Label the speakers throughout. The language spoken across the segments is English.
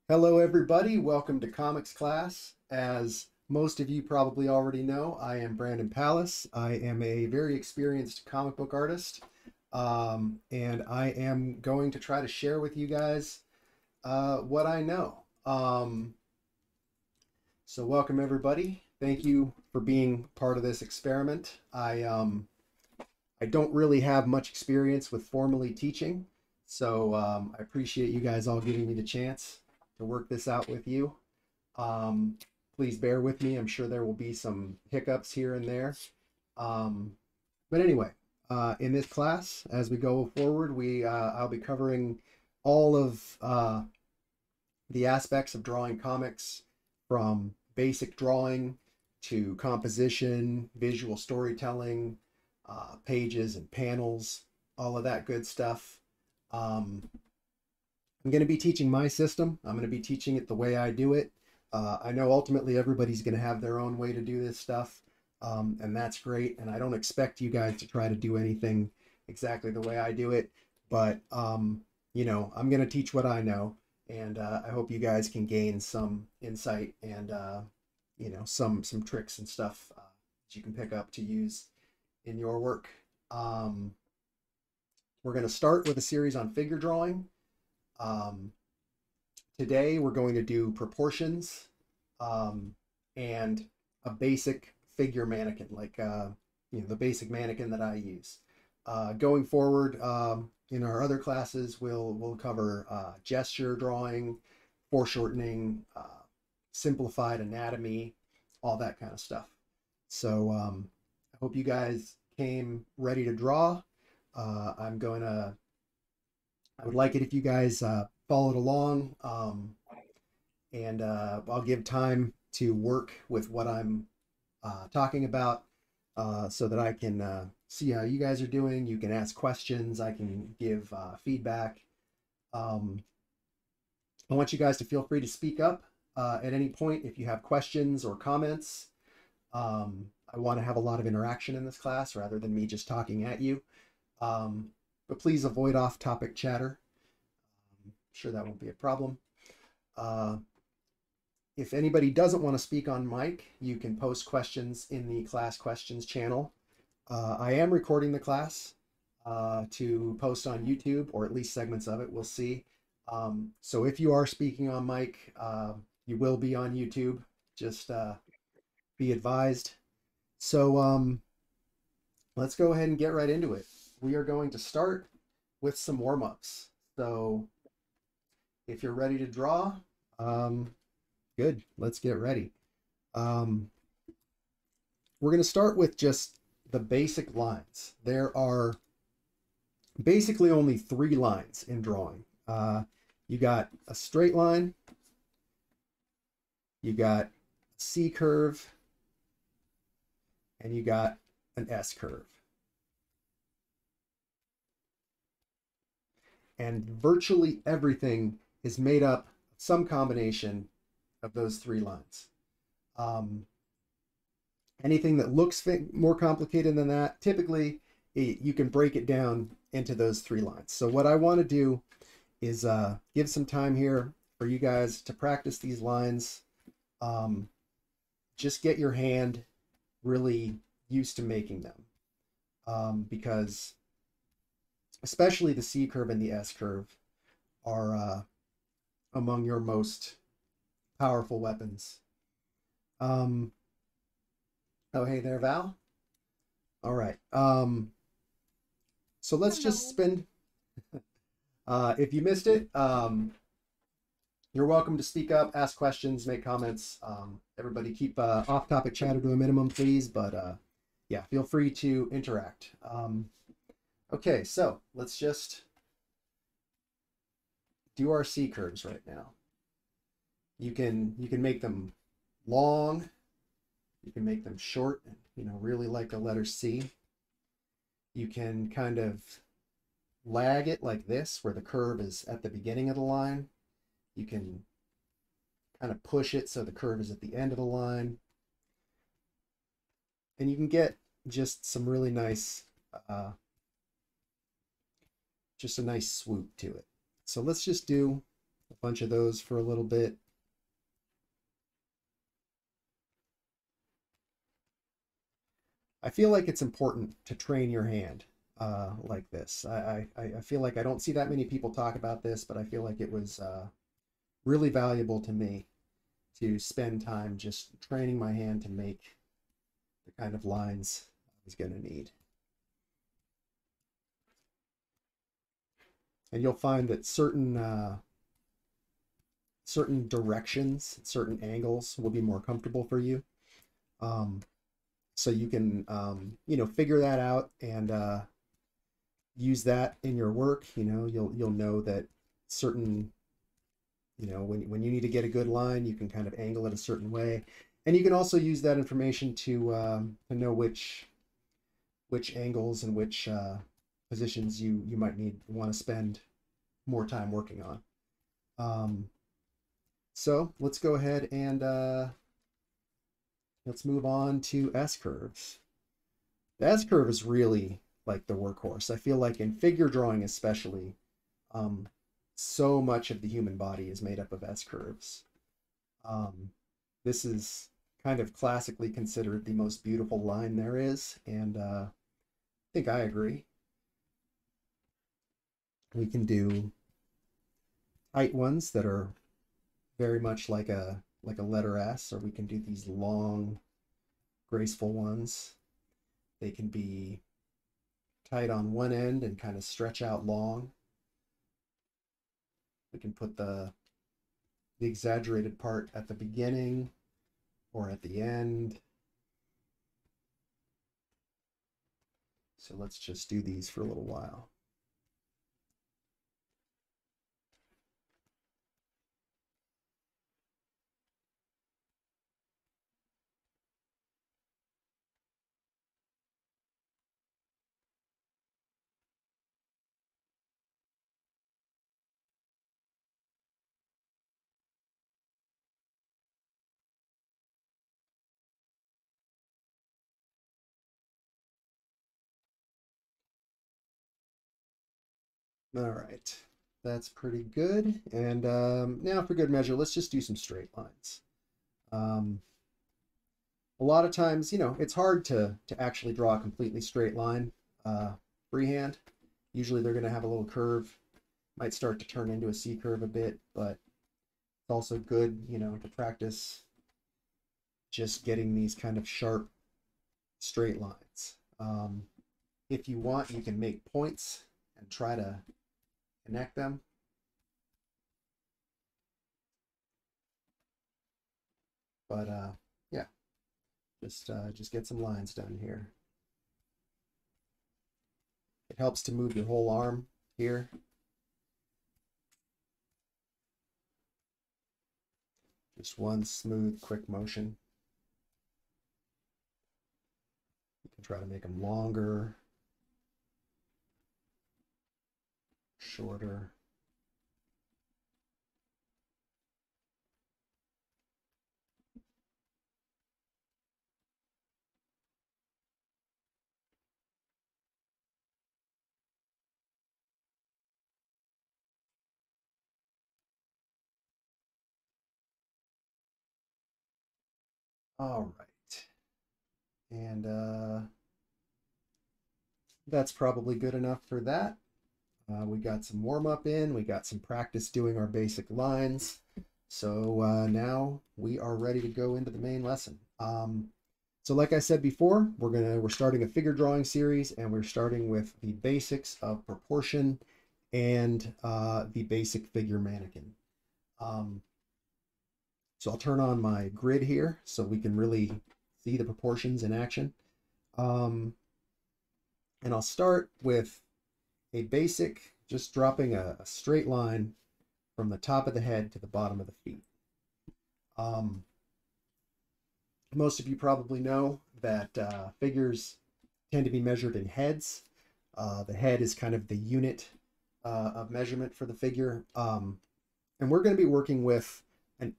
Speaker 1: Hello, everybody. Welcome to comics class. As most of you probably already know, I am Brandon Pallas. I am a very experienced comic book artist, and I am going to try to share with you guys what I know. So, welcome, everybody. Thank you for being part of this experiment. I don't really have much experience with formally teaching, so I appreciate you guys all giving me the chance to work this out with you. Um, Please bear with me. I'm sure there will be some hiccups here and there. Um, but anyway, in this class, as we go forward, I'll be covering all of the aspects of drawing comics, from basic drawing to composition, visual storytelling, pages and panels, all of that good stuff. Um, I'm going to be teaching my system. I'm going to be teaching it the way I do it. I know ultimately everybody's going to have their own way to do this stuff, and that's great. And I don't expect you guys to try to do anything exactly the way I do it, but I'm going to teach what I know, and I hope you guys can gain some insight and some tricks and stuff that you can pick up to use in your work. Um, we're going to start with a series on figure drawing. Um, Today we're going to do proportions um, and a basic figure mannequin, like the basic mannequin that I use. Going forward, in our other classes, we'll cover gesture drawing, foreshortening, simplified anatomy, all that kind of stuff. So I hope you guys came ready to draw. I'm going to I would like it if you guys followed along, and I'll give time to work with what I'm talking about so that I can see how you guys are doing. You can ask questions, I can give feedback. Um, I want you guys to feel free to speak up at any point if you have questions or comments. I want to have a lot of interaction in this class rather than me just talking at you. Um, but please avoid off topic chatter. I'm sure that won't be a problem. Uh, if anybody doesn't want to speak on mic, you can post questions in the class questions channel. I am recording the class to post on YouTube, or at least segments of it. We'll see. So if you are speaking on mic, you will be on YouTube. Just be advised. So let's go ahead and get right into it. We are going to start with some warm-ups. So if you're ready to draw, um, good. Let's get ready. Um, we're going to start with just the basic lines. There are basically only three lines in drawing. You got a straight line, you got a C curve, and you got an S curve. And virtually everything is made up of some combination of those three lines. Um, Anything that looks more complicated than that, typically you can break it down into those three lines. So what I want to do is give some time here for you guys to practice these lines. Um, just get your hand really used to making them, because especially the C curve and the S curve are among your most powerful weapons. Um, oh, hey there, Val. All right. So let's just
Speaker 2: Hello.
Speaker 1: spend. If you missed it, you're welcome to speak up, ask questions, make comments. Everybody keep off-topic chatter to a minimum, please. But yeah, feel free to interact. Okay, so let's just do our C curves right now. You can make them long. You can make them short, and really like the letter C. You can kind of lag it like this, where the curve is at the beginning of the line. You can kind of push it so the curve is at the end of the line. And you can get just some really nice, uh, just a nice swoop to it. So let's a bunch of those for a little bit. I feel like it's important to train your hand like this. I feel like I don't see that many people talk about this, but I feel like it was really valuable to me to spend time just training my hand to make the kind of lines I was going to need. And you'll find that certain directions, certain angles will be more comfortable for you. Um, so you can, figure that out and use that in your work. You'll know that certain, when you need to get a good line, you can kind of angle it a certain way, and you can also use that information to know which angles and which positions you might want to spend more time working on. So let's go ahead and let's move on to S curves. The S curve is really like the workhorse. I feel like in figure drawing especially, so much of the human body is made up of S curves. This is kind of classically considered the most beautiful line there is, and I think I agree. We can do tight ones that are very much like a letter S, or we can do these long, graceful ones. They can be tight on one end and kind of stretch out long. We can put the exaggerated part at the beginning or at the end. So let's just do these for a little while. All right, that's pretty good. And now for good measure, let's just do some straight lines. A lot of times, it's hard to actually draw a completely straight line freehand. Usually they're going to have a little curve, might start to turn into a C curve a bit, but it's also good, to practice just getting these kind of sharp straight lines. If you want, you can make points and try to connect them. But yeah, just get some lines done here. It helps to move your whole arm here. Just one smooth, quick motion. You can try to make them longer, shorter. All right. And that's probably good enough for that. We got some warm up in, we got some practice doing our basic lines. So now we are ready to go into the main lesson. So like I said before, we're starting a figure drawing series, and we're starting with the basics of proportion and the basic figure mannequin. So I'll turn on my grid here so we can really see the proportions in action. And I'll start with a basic, just dropping a straight line from the top of the head to the bottom of the feet. Most of you probably know that figures tend to be measured in heads. The head is kind of the unit of measurement for the figure. And we're going to be working with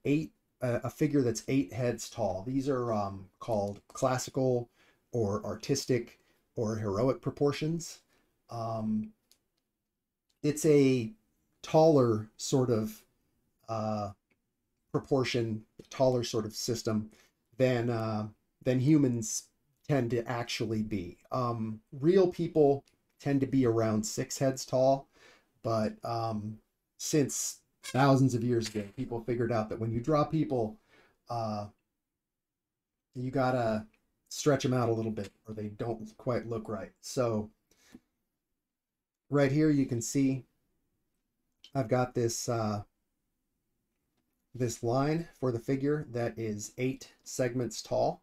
Speaker 1: a figure that's 8 heads tall. These are called classical or artistic or heroic proportions. It's a taller sort of proportion, taller sort of system than humans tend to actually be. Real people tend to be around 6 heads tall, but since thousands of years ago, people figured out that when you draw people, uh, you gotta stretch them out a little bit, or they don't quite look right. So right here, you can see I've got this line for the figure that is 8 segments tall.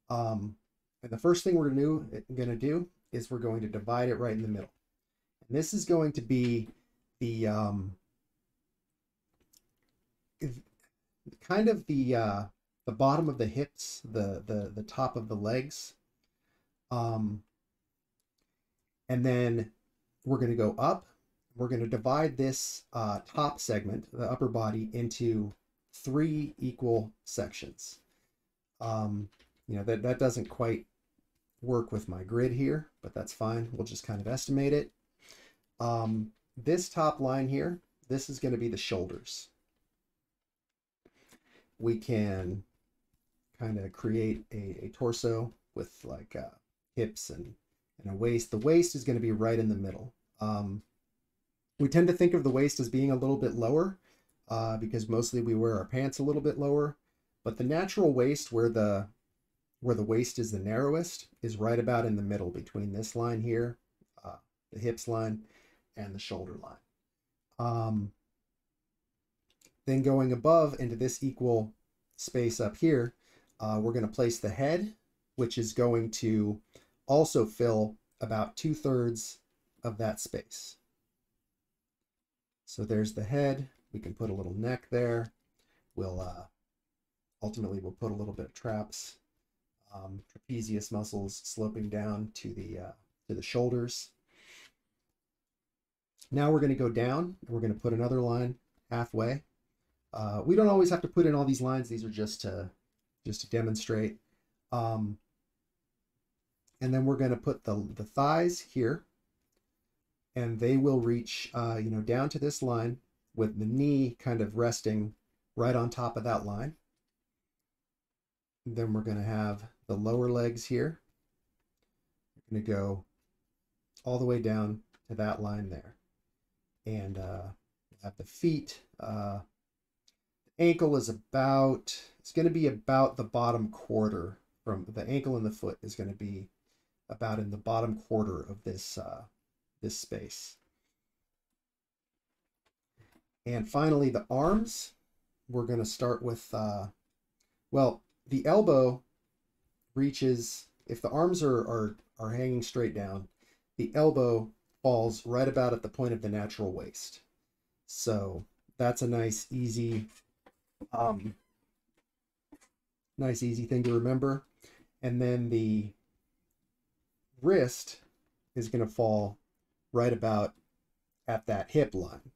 Speaker 1: And the first thing we're gonna do is we're going to divide it right in the middle. And this is going to be the kind of the bottom of the hips, the top of the legs. And then we're going to go up. We're going to divide this top segment, the upper body, into 3 equal sections. That doesn't quite work with my grid here, but that's fine. We'll just kind of estimate it. This top line here, this is going to be the shoulders. We can kind of create a torso with like hips and a waist. The waist is going to be right in the middle. We tend to think of the waist as being a little bit lower because mostly we wear our pants a little bit lower, but the natural waist where the waist is the narrowest is right about in the middle between this line here, the hips line, and the shoulder line. Then going above into this equal space up here, we're going to place the head, which is going to also fill about 2/3 of that space. So there's the head. We can put a little neck there. We'll ultimately we'll put a little bit of traps, trapezius muscles sloping down to the shoulders. Now we're going to go down. We're going to put another line halfway. We don't always have to put in all these lines. These are just to demonstrate. And then we're going to put the thighs here, and they will reach down to this line with the knee kind of resting right on top of that line. And then we're going to have the lower legs here. We're going to go all the way down to that line there. And have the feet. The ankle is it's going to be about the bottom quarter. From the ankle and the foot is going to be about in the bottom quarter of this space. And finally, the arms. We're going to start with, the elbow reaches, if the arms are hanging straight down, the elbow falls right about at the point of the natural waist. So that's a nice easy thing to remember. And then the wrist is going to fall right about at that hip line.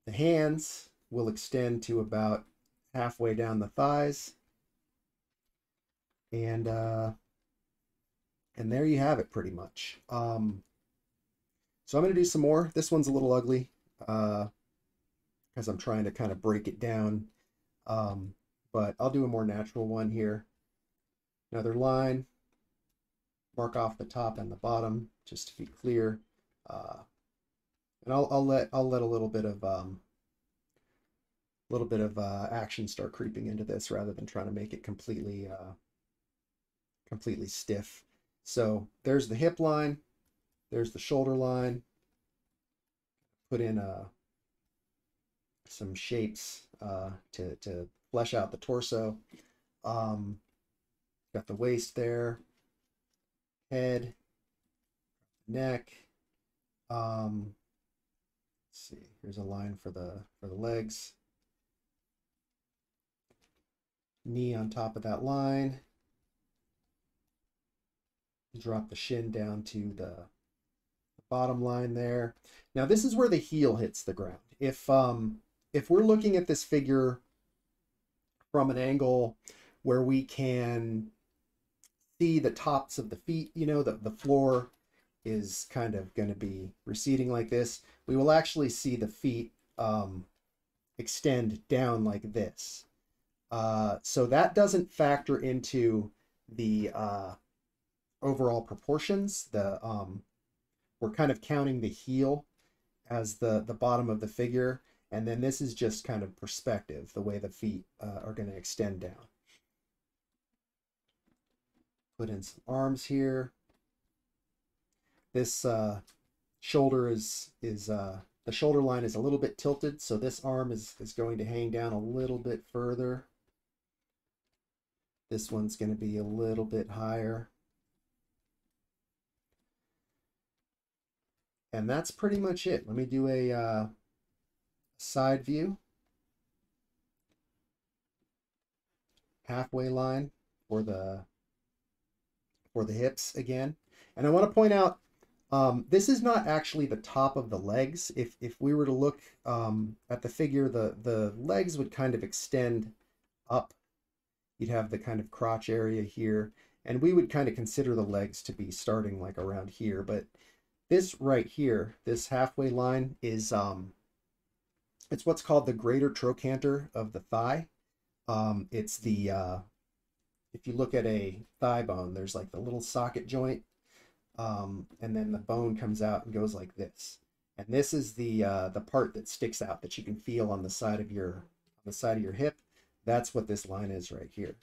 Speaker 1: The hands will extend to about halfway down the thighs. And there you have it pretty much. So I'm going to do some more. This one's a little ugly because I'm trying to kind of break it down. But I'll do a more natural one here. Another line. Mark off the top and the bottom just to be clear. And I'll let a little bit of action start creeping into this rather than trying to make it completely stiff. So there's the hip line, there's the shoulder line. Put in some shapes to flesh out the torso. Got the waist there, head, neck. Let's see. Here's a line for the legs. Knee on top of that line. Drop the shin down to the bottom line there. Now this is where the heel hits the ground. If we're looking at this figure from an angle where we can see the tops of the feet, the floor is kind of going to be receding like this, we will actually see the feet extend down like this. So that doesn't factor into the overall proportions. We're kind of counting the heel as the bottom of the figure, and then this is just kind of perspective, the way the feet are going to extend down. Put in some arms here. This shoulder is the shoulder line is a little bit tilted, so this arm is going to hang down a little bit further. This one's going to be a little bit higher. And that's pretty much it. Let me do a side view. Halfway line for the hips again. And I want to point out, this is not actually the top of the legs. If we were to look at the figure, the legs would kind of extend up. You'd have the kind of crotch area here, and we would kind of consider the legs to be starting like around here. But this right here, this halfway line is it's what's called the greater trochanter of the thigh. It's the if you look at a thigh bone, there's like the little socket joint, and then the bone comes out and goes like this. And this is the part that sticks out that you can feel on the side of your hip. That's what this line is right here.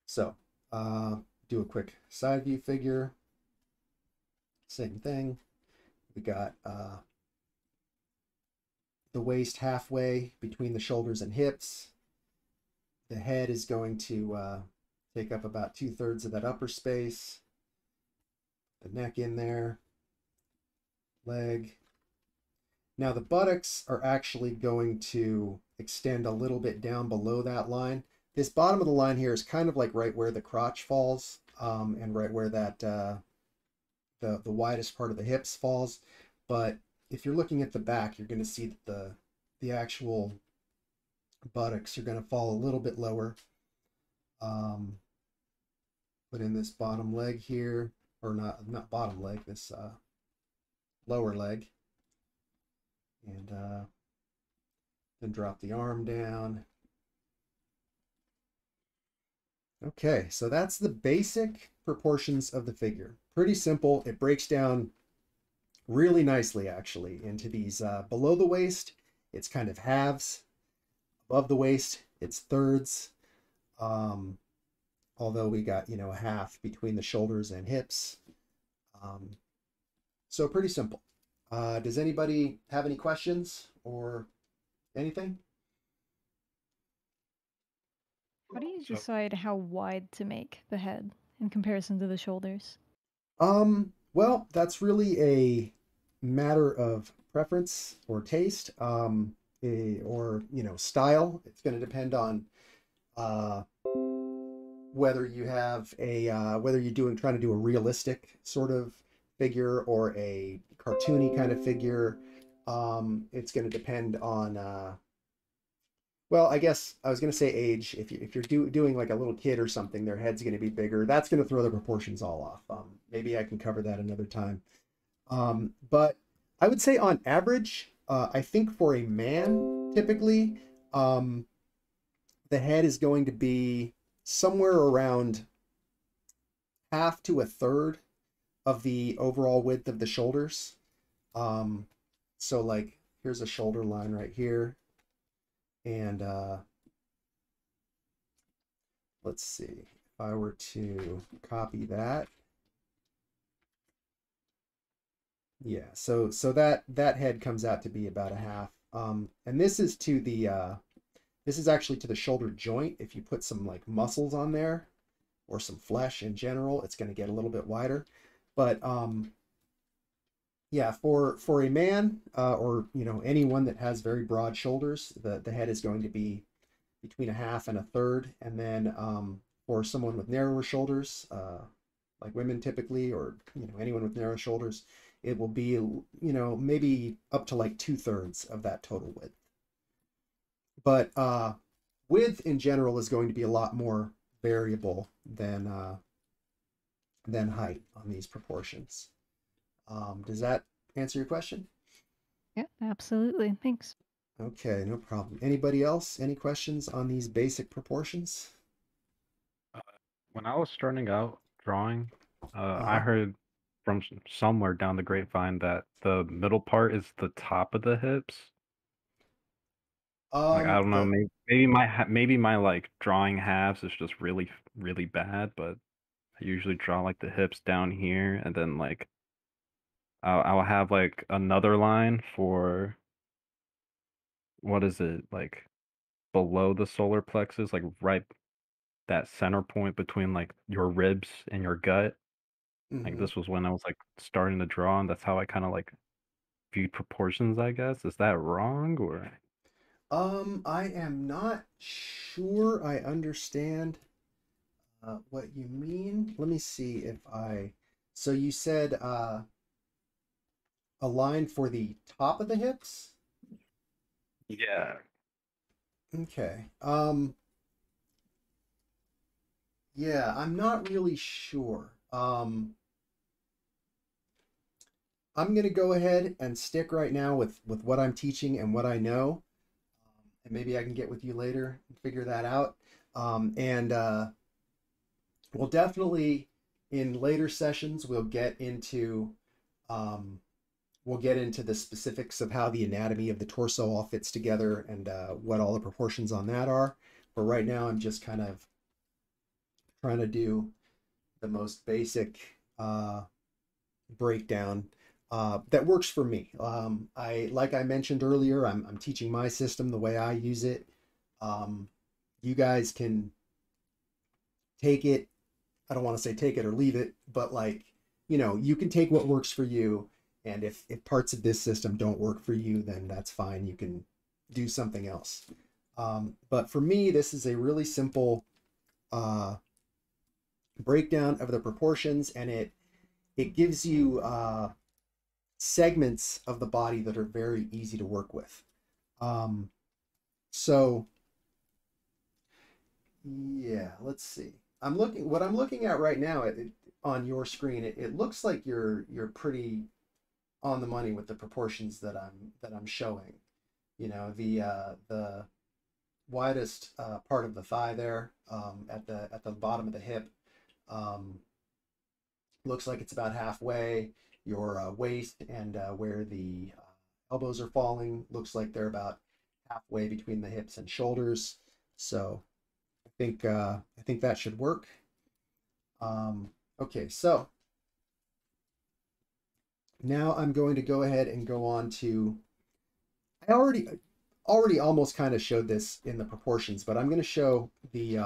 Speaker 1: So do a quick side view figure. Same thing. We got the waist halfway between the shoulders and hips. The head is going to take up about 2/3 of that upper space. The neck in there. Leg. Now the buttocks are actually going to extend a little bit down below that line. This bottom of the line here is kind of like right where the crotch falls, and right where that the widest part of the hips falls. But if you're looking at the back, you're going to see that the actual buttocks are going to fall a little bit lower. Put in this bottom leg here, or not bottom leg, this lower leg. And then drop the arm down. Okay, so that's the basic proportions of the figure. Pretty simple. It breaks down really nicely, actually, into these below the waist, it's kind of halves. Above the waist, it's thirds. Although we got, a half between the shoulders and hips. So pretty simple. Does anybody have any questions or anything?
Speaker 2: How do you decide how wide to make the head in comparison to the shoulders?
Speaker 1: Well, that's really a matter of preference or taste, or style. It's going to depend on whether you have whether you're trying to do a realistic sort of figure or a cartoony kind of figure. It's going to depend on well, I guess I was going to say age. If you're doing like a little kid or something, their head's going to be bigger. That's going to throw the proportions all off. Maybe I can cover that another time. But I would say on average, I think for a man, typically, the head is going to be somewhere around half to a third of the overall width of the shoulders. So like here's a shoulder line right here. And let's see, if I were to copy that. Yeah, so that head comes out to be about a half. And this is to the this is actually to the shoulder joint. If you put some like muscles on there or some flesh in general, it's going to get a little bit wider. But yeah, for a man or anyone that has very broad shoulders, the head is going to be between a half and a third. And then for someone with narrower shoulders, like women typically, or anyone with narrow shoulders, it will be maybe up to like 2/3 of that total width. But width in general is going to be a lot more variable than height on these proportions. Does that answer your question?
Speaker 2: Yeah, absolutely. Thanks.
Speaker 1: Okay, no problem. Anybody else? Any questions on these basic proportions?
Speaker 3: Uh, when I was starting out drawing, I
Speaker 1: Uh-huh.
Speaker 3: heard from somewhere down the grapevine that the middle part is the top of the hips. Like I don't know,
Speaker 1: The
Speaker 3: maybe my like drawing halves is just really bad, but I usually draw like the hips down here, and then like I'll have like another line for what is it like below the solar plexus, like right that center point between like your ribs and your gut. Like
Speaker 1: mhm.
Speaker 3: this was when I was like starting to draw, and that's how I kind of like viewed proportions, I guess. Is that wrong or?
Speaker 1: I am not sure I understand what you mean. Let me see if I. So you said a line for the top of the hips?
Speaker 3: Yeah.
Speaker 1: Okay. Yeah, I'm not really sure. I'm gonna go ahead and stick right now with what I'm teaching and what I know, and maybe I can get with you later and figure that out. And we'll definitely in later sessions um, we'll get into the specifics of how the anatomy of the torso all fits together and what all the proportions on that are. But right now, I'm just kind of trying to do the most basic breakdown that works for me. Like I mentioned earlier, I'm teaching my system the way I use it. You guys can take it. I don't want to say take it or leave it, but like, you can take what works for you. And if parts of this system don't work for you, then that's fine. You can do something else. But for me, this is a really simple uh, breakdown of the proportions, and it gives you segments of the body that are very easy to work with. Um, so yeah, let's see. What I'm looking at right now on your screen. It looks like you're pretty on the money with the proportions that I'm showing. The widest part of the thigh there at the bottom of the hip um, looks like it's about halfway. Your waist and where the elbows are falling looks like they're about halfway between the hips and shoulders. So I think that should work. Okay, so now I'm going to go ahead and go on to. I already almost kind of showed this in the proportions, but I'm going to show the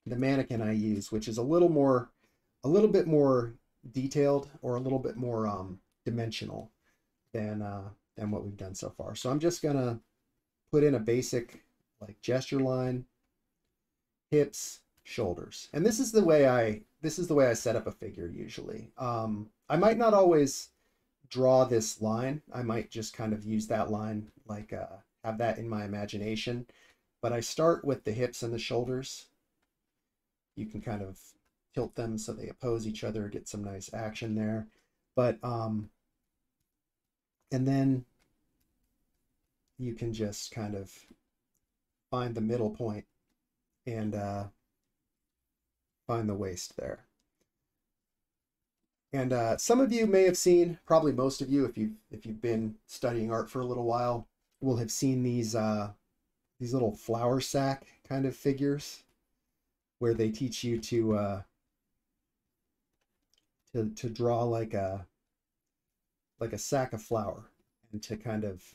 Speaker 1: mannequin I use, which is a little bit more detailed or a little bit more dimensional than what we've done so far. So I'm just gonna put in a basic like gesture line, hips, shoulders, and this is the way I set up a figure usually. I might not always draw this line. I might just kind of use that line like have that in my imagination. But I start with the hips and the shoulders. You can kind of tilt them so they oppose each other, get some nice action there. But and then you can just kind of find the middle point and find the waist there. And some of you may have seen, probably most of you, if you've been studying art for a little while, will have seen these little flour sack kind of figures where they teach you to draw like a sack of flour and to kind of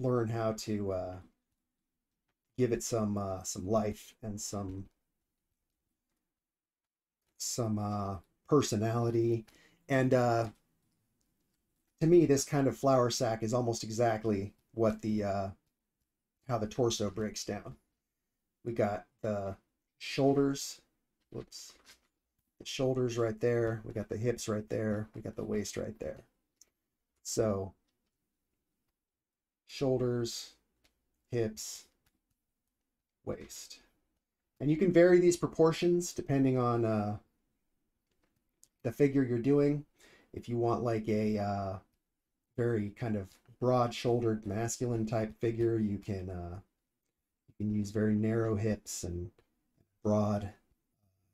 Speaker 1: learn how to give it some life and some personality. And to me, this kind of flour sack is almost exactly what the how the torso breaks down. We got the shoulders. Whoops. The shoulders right there. We got the hips right there. We got the waist right there. So shoulders, hips, waist. And you can vary these proportions depending on the figure you're doing. If you want like very kind of broad-shouldered, masculine type figure, you can use very narrow hips and broad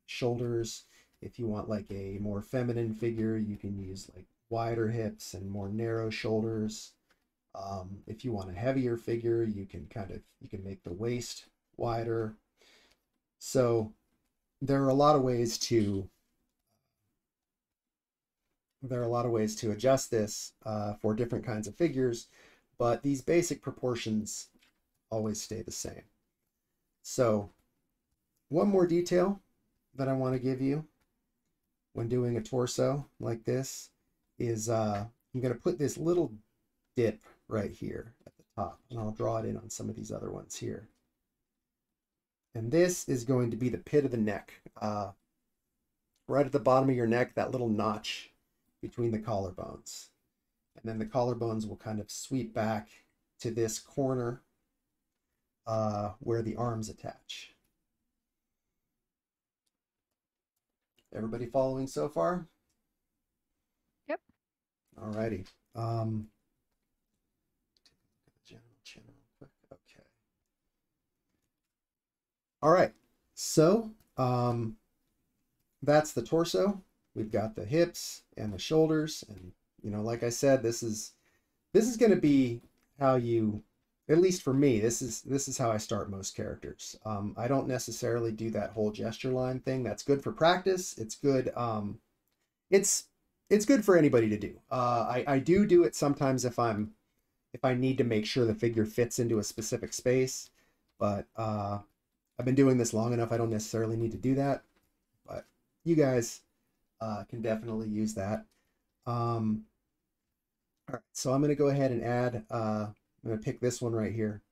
Speaker 1: shoulders. If you want like a more feminine figure, you can use like wider hips and more narrow shoulders. If you want a heavier figure, you can make the waist wider. So there are a lot of ways to adjust this for different kinds of figures, but these basic proportions always stay the same. So one more detail that I want to give you when doing a torso like this is I'm going to put this little dip right here at the top, and I'll draw it in on some of these other ones here. And this is going to be the pit of the neck, right at the bottom of your neck, that little notch between the collarbones. And then the collarbones will kind of sweep back to this corner where the arms attach. Everybody following so far?
Speaker 2: Yep.
Speaker 1: Alrighty. General quick. Okay. All right. So that's the torso. We've got the hips and the shoulders, and like I said, this is going to be how you, at least for me, this is how I start most characters. I don't necessarily do that whole gesture line thing. That's good for practice. It's good. It's good for anybody to do. I do it sometimes if I need to make sure the figure fits into a specific space, but I've been doing this long enough. I don't necessarily need to do that, but you guys can definitely use that. All right, so I'm going to go ahead and add, I'm going to pick this one right here.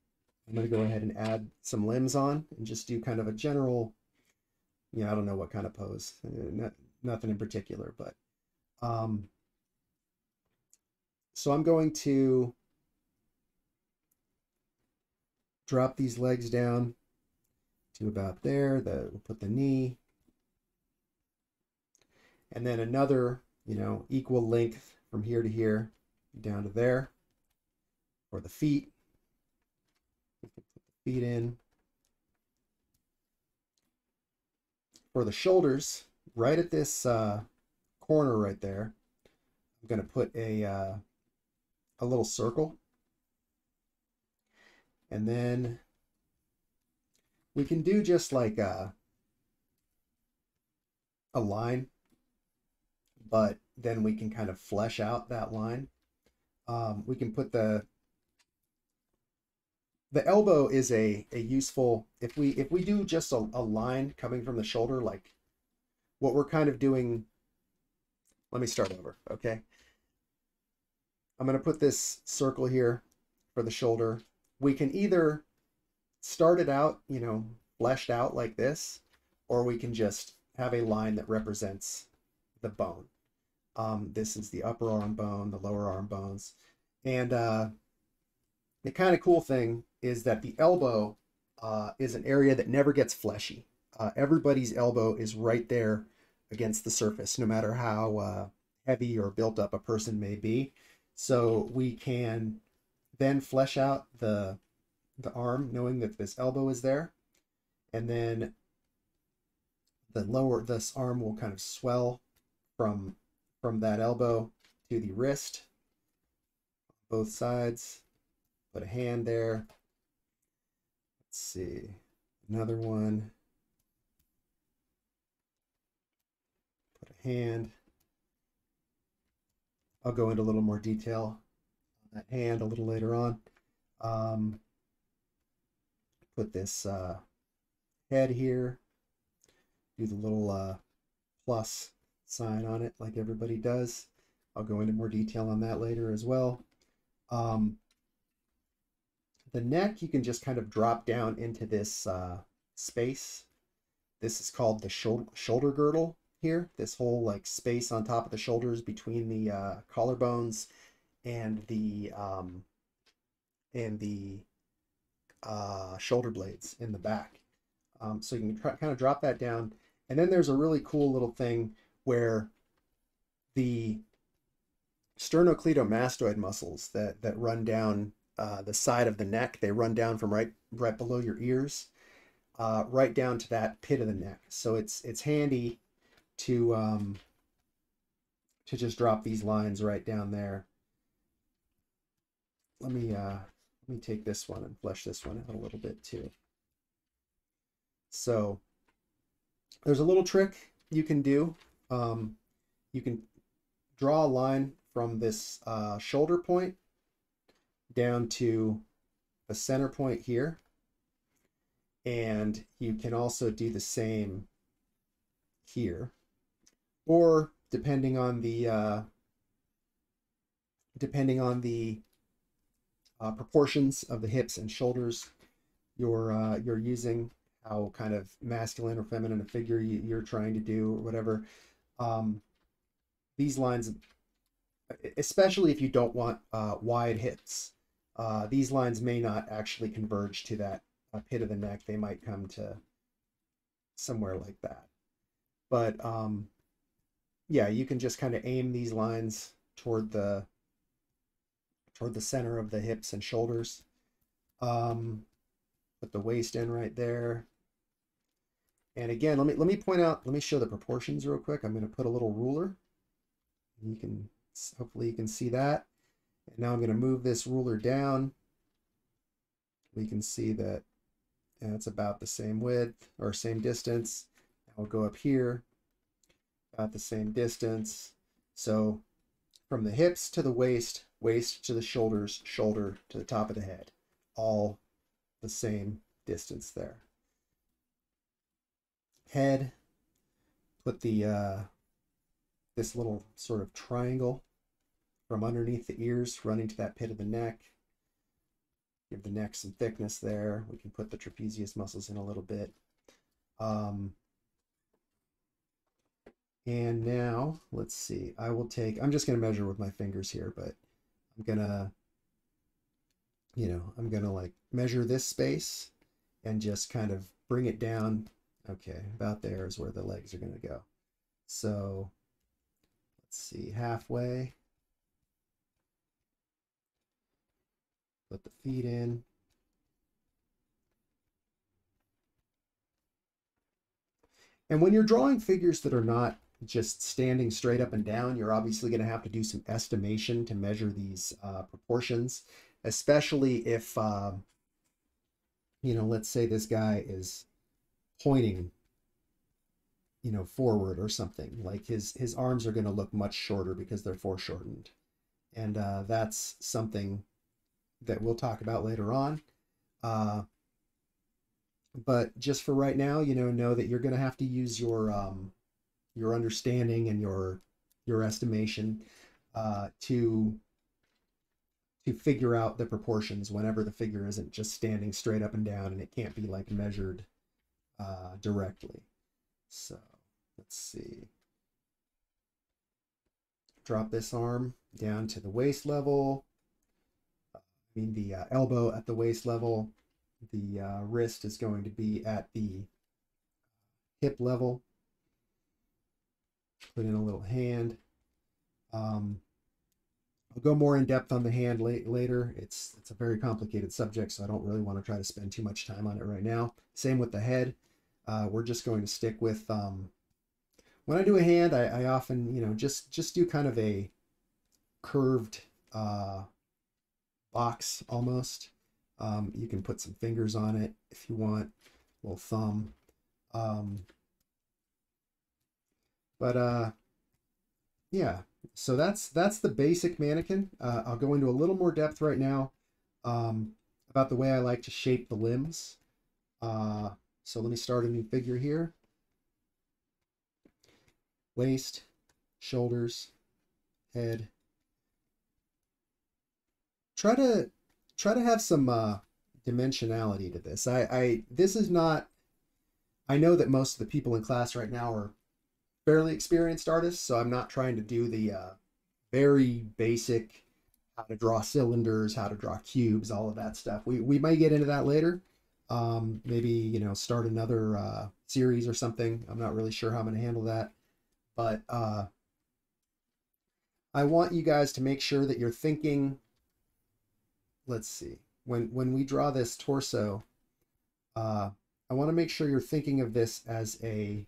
Speaker 1: I'm going to go ahead and add some limbs on and just do kind of a general, I don't know what kind of pose, nothing in particular, but so I'm going to drop these legs down to about there. We'll put the knee, and then another, equal length from here to here, down to there. For the feet, put the feet in. For the shoulders, right at this corner right there, I'm going to put a little circle, and then we can do just like a line, but then we can kind of flesh out that line. We can put the elbow is a useful, if we do just a line coming from the shoulder, like what we're kind of doing. Let me start over, okay? I'm going to put this circle here for the shoulder. We can either start it out, fleshed out like this, or we can just have a line that represents the bone. This is the upper arm bone, the lower arm bones. And the kind of cool thing is that the elbow is an area that never gets fleshy. Everybody's elbow is right there against the surface, no matter how heavy or built up a person may be. So we can then flesh out the arm, knowing that this elbow is there, and then this arm will kind of swell from that elbow to the wrist, both sides. Put a hand there. Let's see, another one. Put a hand. I'll go into a little more detail on that hand a little later on. Put this head here. Do the little plus sign on it like everybody does. I'll go into more detail on that later as well. The neck, you can just kind of drop down into this space. This is called the shoulder girdle here. This whole like space on top of the shoulders between the collarbones and the shoulder blades in the back. So you can kind of drop that down. And then there's a really cool little thing where the sternocleidomastoid muscles that run down the side of the neck. They run down from right below your ears, right down to that pit of the neck. So it's handy to just drop these lines right down there. Let me take this one and flesh this one out a little bit too. So there's a little trick you can do. You can draw a line from this shoulder point down to a center point here. And you can also do the same here. Or depending on the proportions of the hips and shoulders you're using, how kind of masculine or feminine a figure you're trying to do or whatever. These lines, especially if you don't want wide hips, these lines may not actually converge to that pit of the neck. They might come to somewhere like that. But yeah, you can just kind of aim these lines toward the center of the hips and shoulders. Put the waist in right there. And again, let me point out, let me show the proportions real quick. I'm going to put a little ruler. You can, hopefully you can see that. And now I'm going to move this ruler down. We can see that it's about the same width or same distance. Now we'll go up here, about the same distance. So from the hips to the waist, waist to the shoulders, shoulder to the top of the head, all the same distance there. Head, put the this little sort of triangle from underneath the ears running to that pit of the neck. Give the neck some thickness there. We can put the trapezius muscles in a little bit. And now let's see, I'm just going to measure with my fingers here, but I'm going to like measure this space and just kind of bring it down. Okay, about there is where the legs are going to go. So let's see, halfway. Put the feet in. And when you're drawing figures that are not just standing straight up and down, you're obviously going to have to do some estimation to measure these proportions, especially if, let's say this guy is pointing, forward or something. Like his arms are going to look much shorter because they're foreshortened. And that's something that we'll talk about later on. But just for right now, know that you're going to have to use your understanding and your estimation to figure out the proportions whenever the figure isn't just standing straight up and down and it can't be like measured directly. So let's see. Drop this arm down to the waist level. The elbow at the waist level. The wrist is going to be at the hip level. Put in a little hand. I'll go more in depth on the hand later. It's a very complicated subject, so I don't really want to try to spend too much time on it right now. Same with the head. We're just going to stick with, when I do a hand, I often, just do kind of a curved box almost. You can put some fingers on it if you want, a little thumb. Yeah, so that's the basic mannequin. I'll go into a little more depth right now about the way I like to shape the limbs. So let me start a new figure here. Waist, shoulders, head. Try to have some dimensionality to this. This is not, I know that most of the people in class right now are fairly experienced artists, so I'm not trying to do the very basic how to draw cylinders, how to draw cubes, all of that stuff. We might get into that later. Maybe, start another series or something. I'm not really sure how I'm going to handle that. But I want you guys to make sure that you're thinking, let's see, when we draw this torso, I want to make sure you're thinking of this as a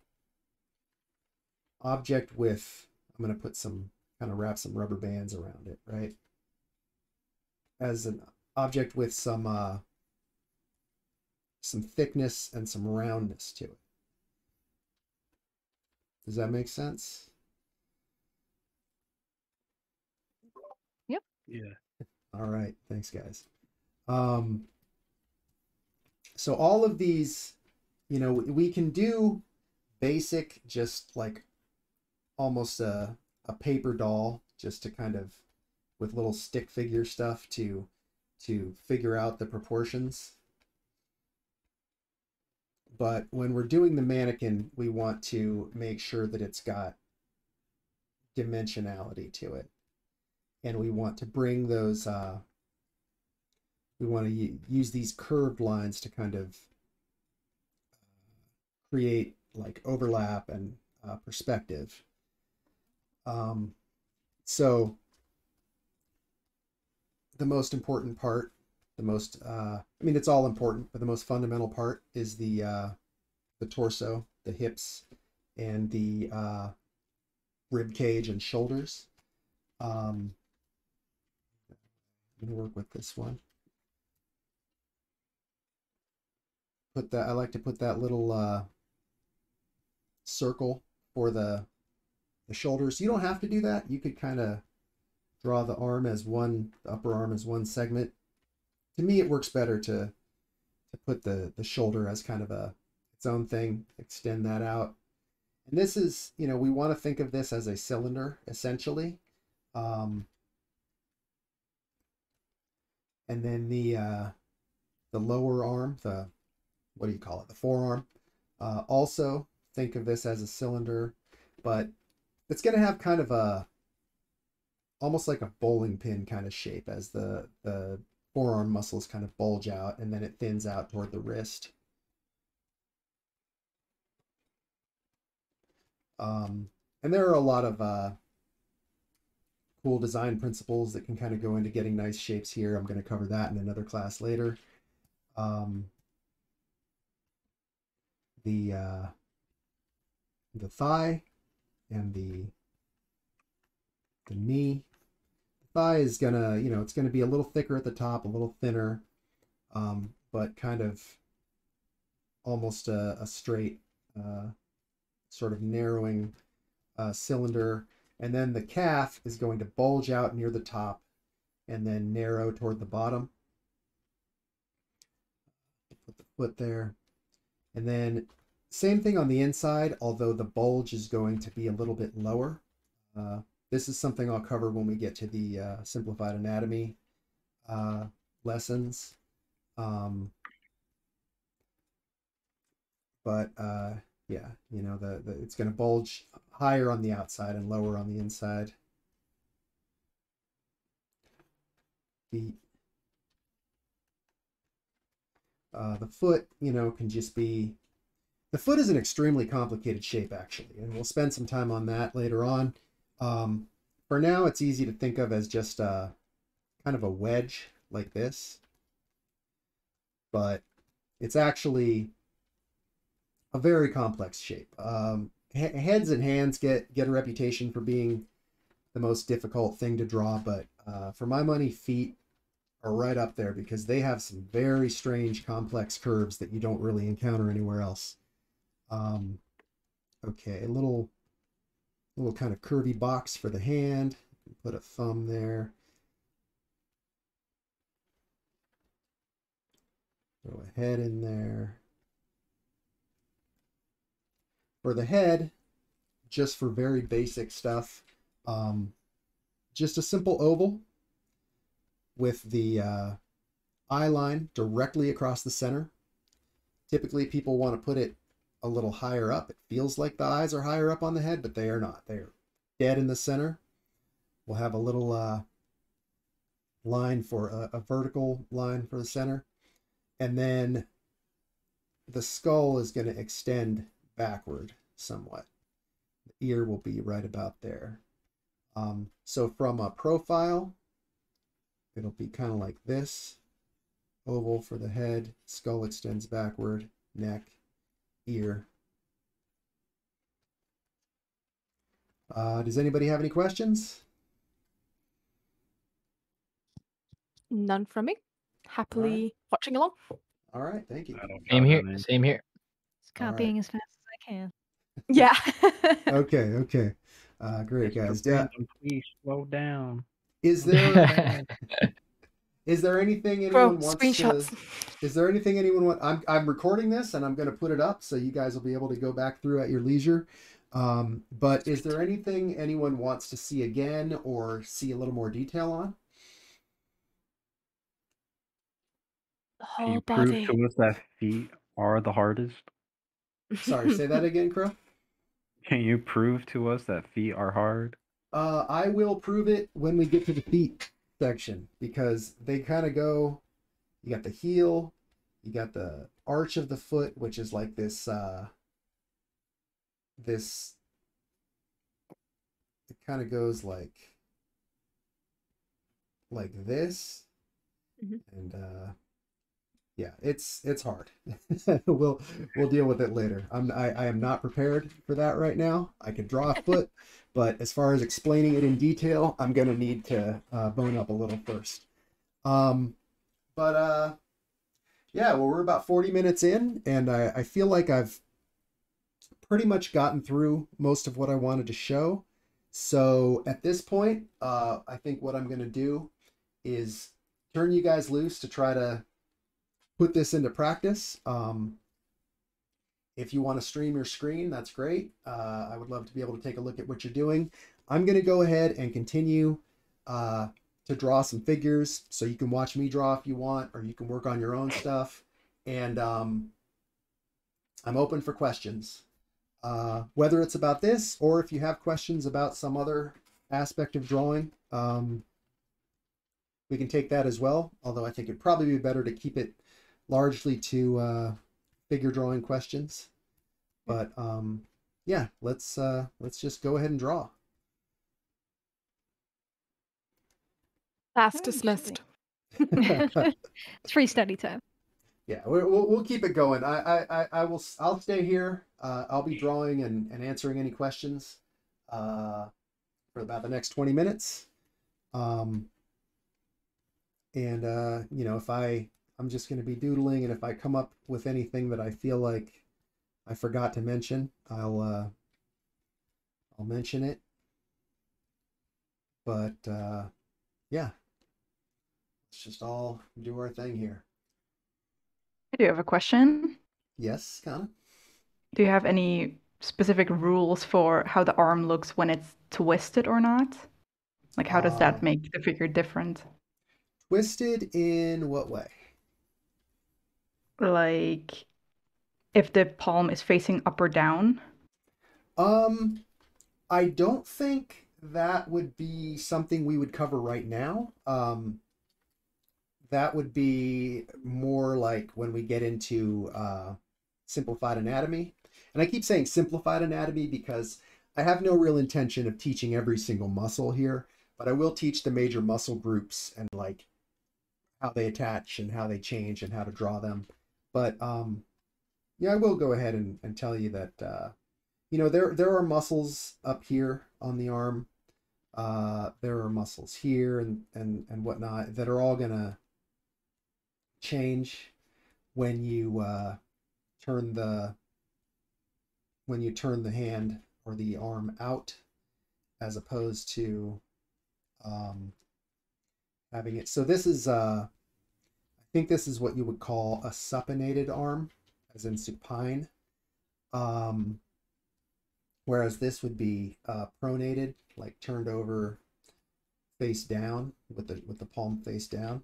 Speaker 1: object with, I'm going to put some, kind of wrap some rubber bands around it, right? As an object with some thickness and some roundness to it. Does that make sense?
Speaker 2: Yep.
Speaker 3: Yeah.
Speaker 1: All right, thanks guys. So all of these, you know, we can do basic, just like almost a paper doll, just to kind of, with little stick figure stuff to figure out the proportions. But when we're doing the mannequin, we want to make sure that it's got dimensionality to it. And we want to bring those, we want to use these curved lines to kind of create like overlap and perspective. So the most important part, the most, I mean, it's all important, but the most fundamental part is the torso, the hips, and the rib cage and shoulders. I'm gonna work with this one. Put that, I like to put that little circle for the shoulders. You don't have to do that. You could kind of draw the arm as one, the upper arm as one segment. To me, it works better to put the shoulder as kind of its own thing, extend that out. And this is, you know, we want to think of this as a cylinder, essentially. And then the lower arm, the, what do you call it? The forearm. Also think of this as a cylinder, but it's going to have kind of a, almost like a bowling pin kind of shape, as the forearm muscles kind of bulge out and then it thins out toward the wrist. And there are a lot of cool design principles that can kind of go into getting nice shapes here. I'm going to cover that in another class later. The thigh and the knee. The thigh is gonna, you know, it's gonna be a little thicker at the top, a little thinner, but kind of almost a straight, sort of narrowing cylinder. And then the calf is going to bulge out near the top and then narrow toward the bottom. Put the foot there. And then same thing on the inside, although the bulge is going to be a little bit lower. This is something I'll cover when we get to the simplified anatomy lessons. But yeah, you know, it's going to bulge higher on the outside and lower on the inside. The foot, you know, can just be, the foot is an extremely complicated shape, actually, and we'll spend some time on that later on. For now, it's easy to think of as just kind of a wedge like this, but it's actually a very complex shape. Heads and hands get a reputation for being the most difficult thing to draw, but for my money, feet are right up there because they have some very strange, complex curves that you don't really encounter anywhere else. Okay, a little kind of curvy box for the hand. Put a thumb there. Throw a head in there. For the head, just for very basic stuff, just a simple oval with the eye line directly across the center. Typically, people want to put it a little higher up. It feels like the eyes are higher up on the head, but they are not. They're dead in the center. We'll have a little line for a vertical line for the center. And then the skull is going to extend backward somewhat. The ear will be right about there. So from a profile, it'll be kind of like this. Oval for the head, skull extends backward, neck, ear. Does anybody have any questions?
Speaker 4: None from me. Happily watching along.
Speaker 1: All right, thank you.
Speaker 3: I don't
Speaker 5: Same
Speaker 3: got
Speaker 5: here.
Speaker 3: any.
Speaker 5: Same here.
Speaker 2: Just copying as fast as I can.
Speaker 4: Yeah.
Speaker 1: Okay. Great,
Speaker 3: Mr.
Speaker 1: guys. Yeah.
Speaker 3: Random, please slow down.
Speaker 1: Is
Speaker 3: I'm
Speaker 1: there
Speaker 3: so bad.
Speaker 1: is there anything
Speaker 4: Bro,
Speaker 1: anyone wants
Speaker 4: screenshots.
Speaker 1: to? Is there anything anyone want? I'm recording this and I'm going to put it up so you guys will be able to go back through at your leisure. But is there anything anyone wants to see again or see a little more detail on?
Speaker 4: The
Speaker 3: Can you
Speaker 4: whole
Speaker 3: prove
Speaker 4: body.
Speaker 3: to us that feet are the hardest?
Speaker 1: Sorry, say that again, Crow.
Speaker 3: Can you prove to us that feet are hard?
Speaker 1: I will prove it when we get to the feet section because they kind of go. You got the heel, you got the arch of the foot, which is like this. This it kind of goes like this, and yeah, it's hard. we'll deal with it later. I am not prepared for that right now. I can draw a foot, but as far as explaining it in detail, I'm gonna need to bone up a little first. But yeah, well, we're about 40 minutes in, and I feel like I've pretty much gotten through most of what I wanted to show. So at this point, I think what I'm gonna do is turn you guys loose to try to put this into practice. If you want to stream your screen, that's great. I would love to be able to take a look at what you're doing. I'm going to go ahead and continue to draw some figures so you can watch me draw if you want, or you can work on your own stuff. And I'm open for questions, whether it's about this or if you have questions about some other aspect of drawing. We can take that as well, although I think it'd probably be better to keep it largely to figure drawing questions. But yeah, let's just go ahead and draw.
Speaker 4: Class
Speaker 2: Oh,
Speaker 4: dismissed.
Speaker 2: It's free study time.
Speaker 1: Yeah, we'll keep it going. I'll stay here. I'll be drawing and answering any questions for about the next 20 minutes. And you know, if I'm just going to be doodling, and if I come up with anything that I feel like I forgot to mention, I'll mention it. But yeah, let's just all do our thing here.
Speaker 6: I do have a question.
Speaker 1: Yes, Kana?
Speaker 6: Do you have any specific rules for how the arm looks when it's twisted or not? Like, how does that make the figure different?
Speaker 1: Twisted in what way?
Speaker 6: Like, if the palm is facing up or down?
Speaker 1: I don't think that would be something we would cover right now. That would be more like when we get into simplified anatomy. And I keep saying simplified anatomy because I have no real intention of teaching every single muscle here, but I will teach the major muscle groups and like how they attach and how they change and how to draw them. But yeah, I will go ahead and tell you that you know, there are muscles up here on the arm. There are muscles here and whatnot that are all gonna change when you turn the hand or the arm out, as opposed to having it. So this is I think this is what you would call a supinated arm, as in supine. Whereas this would be pronated, like turned over face down with the palm face down.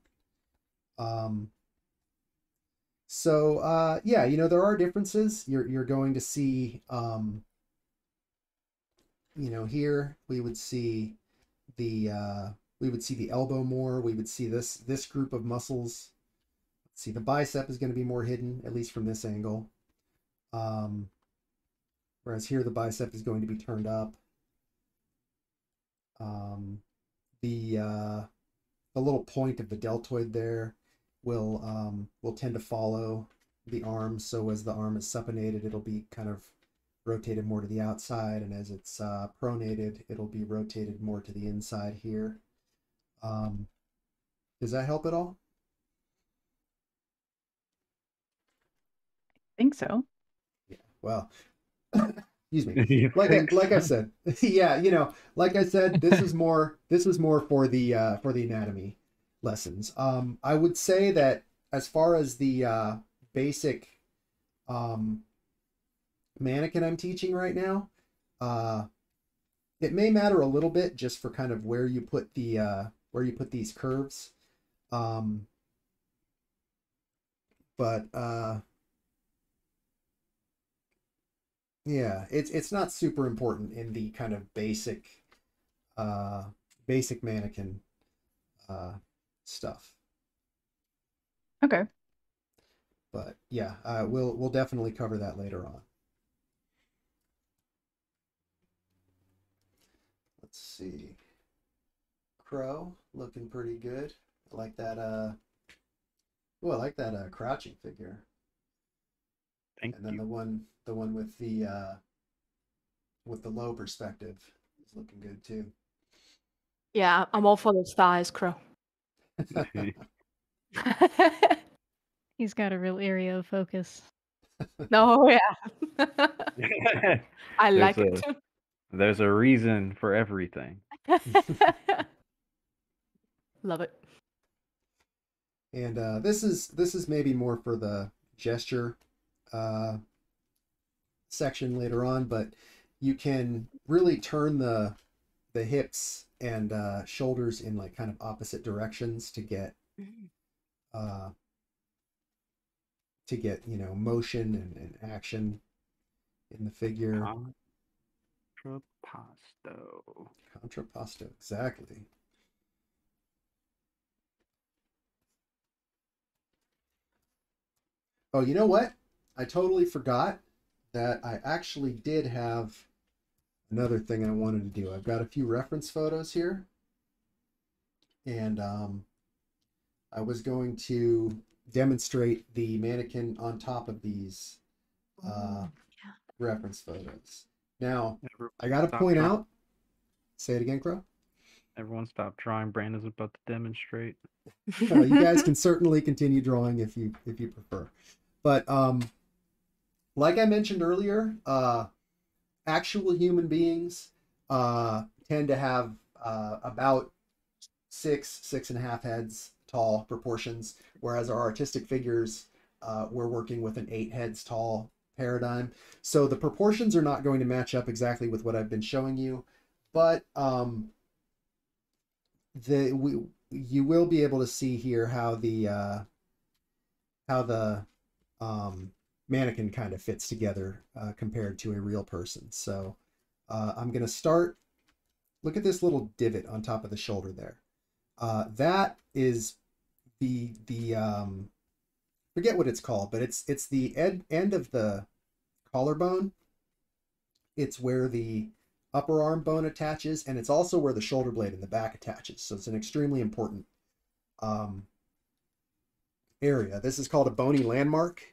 Speaker 1: So yeah, you know, there are differences. You're going to see you know, here we would see the elbow more. We would see this group of muscles. Let's see, the bicep is going to be more hidden, at least from this angle. Whereas here the bicep is going to be turned up. The little point of the deltoid there will tend to follow the arm. So as the arm is supinated, it'll be kind of rotated more to the outside, and as it's pronated, it'll be rotated more to the inside here. Does that help at all?
Speaker 6: I think so.
Speaker 1: Yeah. Well, excuse me.
Speaker 3: You
Speaker 1: Like
Speaker 3: think
Speaker 1: I
Speaker 3: so?
Speaker 1: said, yeah, you know, like I said, this is more for the anatomy lessons. I would say that as far as the basic um, mannequin I'm teaching right now, it may matter a little bit just for kind of where you put these curves. Um, but yeah, it's not super important in the kind of uh, basic mannequin stuff.
Speaker 6: Okay.
Speaker 1: But yeah, we'll definitely cover that later on. Let's see. Crow looking pretty good. I like that I like that crouching figure.
Speaker 3: Thank
Speaker 1: And then
Speaker 3: you.
Speaker 1: the one with the low perspective is looking good too.
Speaker 4: Yeah, I'm all for those thighs, Crow.
Speaker 2: He's got a real area of focus.
Speaker 4: No, yeah. I like it.
Speaker 3: There's a reason for everything.
Speaker 4: Love it.
Speaker 1: And this is maybe more for the gesture uh, section later on, but you can really turn the hips and shoulders in like kind of opposite directions uh, to get you know motion and action in the figure.
Speaker 3: Contrapposto.
Speaker 1: Contrapposto, exactly. Oh, you know what? I totally forgot that I actually did have another thing I wanted to do. I've got a few reference photos here, and I was going to demonstrate the mannequin on top of these
Speaker 4: Yeah.
Speaker 1: reference photos. Now,
Speaker 3: Everyone
Speaker 1: I got to
Speaker 3: stop
Speaker 1: point
Speaker 3: drawing.
Speaker 1: out, say it again, Crow.
Speaker 3: Everyone stop drawing. Brandon's about to demonstrate.
Speaker 1: You guys can certainly continue drawing if you prefer. But like I mentioned earlier, actual human beings tend to have about six and a half heads tall proportions, whereas our artistic figures, we're working with an 8 heads tall paradigm. So the proportions are not going to match up exactly with what I've been showing you, but you will be able to see here how the mannequin kind of fits together compared to a real person. So I'm going to start. Look at this little divot on top of the shoulder there. That is the forget what it's called, but it's the end of the collarbone. It's where the upper arm bone attaches, and it's also where the shoulder blade in the back attaches. So it's an extremely important um, area. This is called a bony landmark.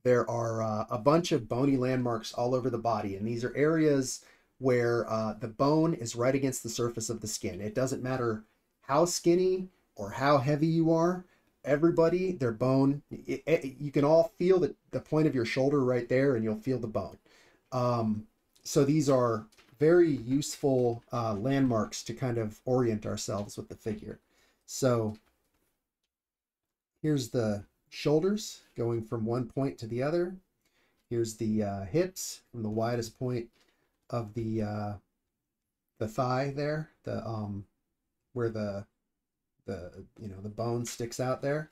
Speaker 1: There are a bunch of bony landmarks all over the body, and these are areas where the bone is right against the surface of the skin. It doesn't matter how skinny or how heavy you are. Everybody, their bone, you can all feel the point of your shoulder right there, and you'll feel the bone. So these are very useful landmarks to kind of orient ourselves with the figure. So here's the shoulders going from one point to the other. Here's the hips from the widest point of the thigh there, where the the bone sticks out there.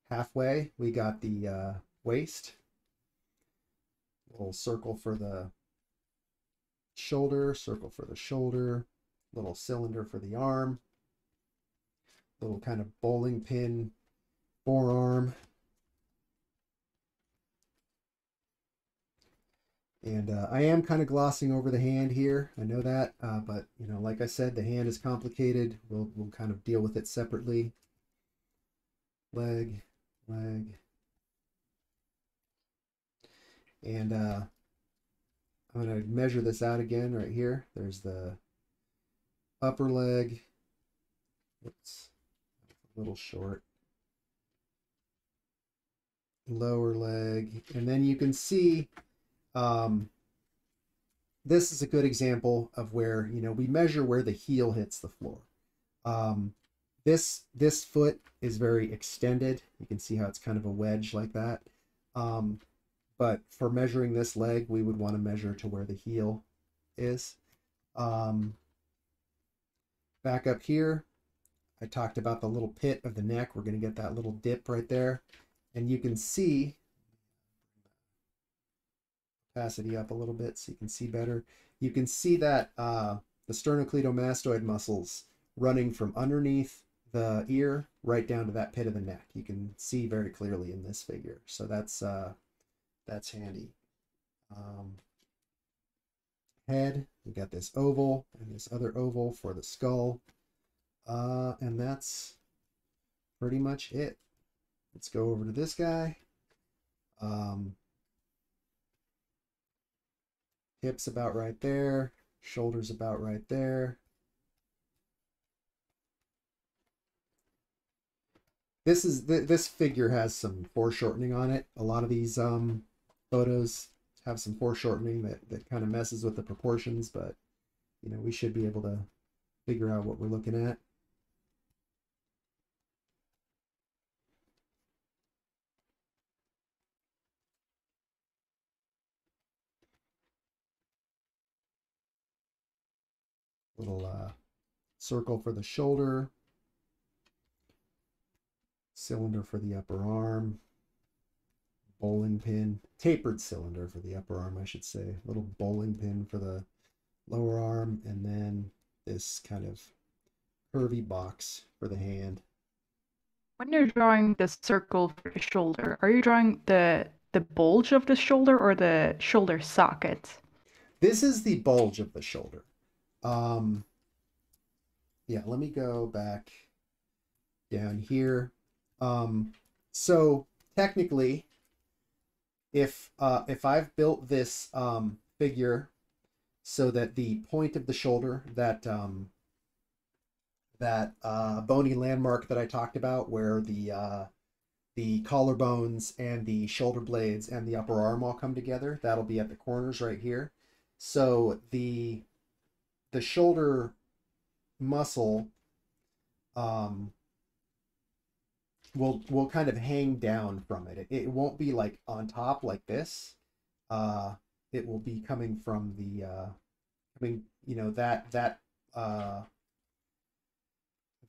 Speaker 1: Halfway we got the waist, little circle for the shoulder, circle for the shoulder, little cylinder for the arm, little kind of bowling pin forearm. And I am kind of glossing over the hand here. I know that, but like I said, the hand is complicated. We'll kind of deal with it separately. Leg, leg, and I'm going to measure this out again right here. There's the upper leg. Oops, a little short. Lower leg, and then you can see. This is a good example of where, we measure where the heel hits the floor. This foot is very extended. You can see how it's kind of a wedge like that. But for measuring this leg, we would want to measure to where the heel is. Back up here, I talked about the little pit of the neck. We're going to get that little dip right there. And you can see, opacity up a little bit so you can see better. You can see that the sternocleidomastoid muscles running from underneath the ear right down to that pit of the neck. You can see very clearly in this figure. So that's handy. Head, we got this oval and this other oval for the skull. And that's pretty much it. Let's go over to this guy. Hips about right there, shoulders about right there. This figure has some foreshortening on it. A lot of these photos have some foreshortening that kind of messes with the proportions, but we should be able to figure out what we're looking at. Little circle for the shoulder, cylinder for the upper arm, bowling pin, tapered cylinder for the upper arm, I should say, little bowling pin for the lower arm, and then this kind of curvy box for the hand.
Speaker 6: When you're drawing the circle for the shoulder, are you drawing the bulge of the shoulder or the shoulder socket?
Speaker 1: This is the bulge of the shoulder. Yeah, let me go back down here. So technically, if I've built this figure so that the point of the shoulder, that bony landmark that I talked about, where the collarbones and the shoulder blades and the upper arm all come together, that'll be at the corners right here. So the shoulder muscle will kind of hang down from it. It won't be like on top like this. It will be coming from the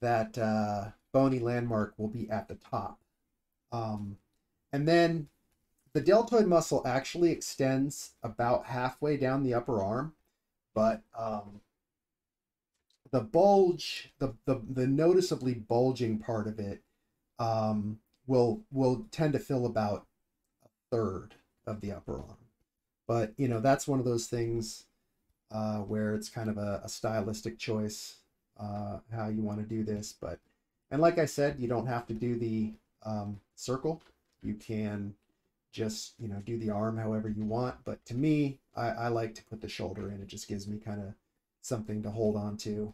Speaker 1: that bony landmark will be at the top. And then the deltoid muscle actually extends about halfway down the upper arm, but the bulge, the noticeably bulging part of it, will tend to fill about a third of the upper arm. But that's one of those things where it's kind of a stylistic choice how you want to do this. And like I said, you don't have to do the circle. You can just do the arm however you want. But to me, I like to put the shoulder in. It just gives me kind of something to hold on to